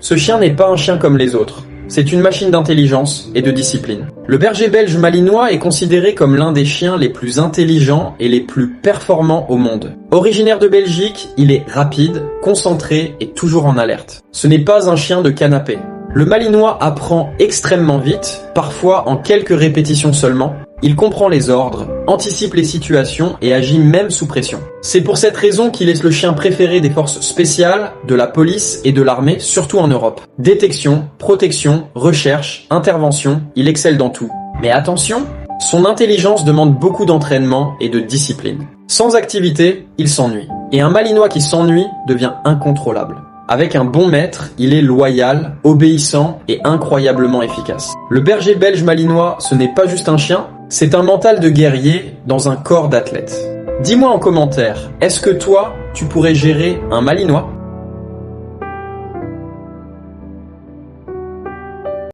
Ce chien n'est pas un chien comme les autres. C'est une machine d'intelligence et de discipline. Le berger belge malinois est considéré comme l'un des chiens les plus intelligents et les plus performants au monde. Originaire de Belgique, il est rapide, concentré et toujours en alerte. Ce n'est pas un chien de canapé. Le malinois apprend extrêmement vite, parfois en quelques répétitions seulement. Il comprend les ordres, anticipe les situations et agit même sous pression. C'est pour cette raison qu'il est le chien préféré des forces spéciales, de la police et de l'armée, surtout en Europe. Détection, protection, recherche, intervention, il excelle dans tout. Mais attention, son intelligence demande beaucoup d'entraînement et de discipline. Sans activité, il s'ennuie. Et un malinois qui s'ennuie devient incontrôlable. Avec un bon maître, il est loyal, obéissant et incroyablement efficace. Le berger belge malinois, ce n'est pas juste un chien, c'est un mental de guerrier dans un corps d'athlète. Dis-moi en commentaire, est-ce que toi, tu pourrais gérer un malinois ?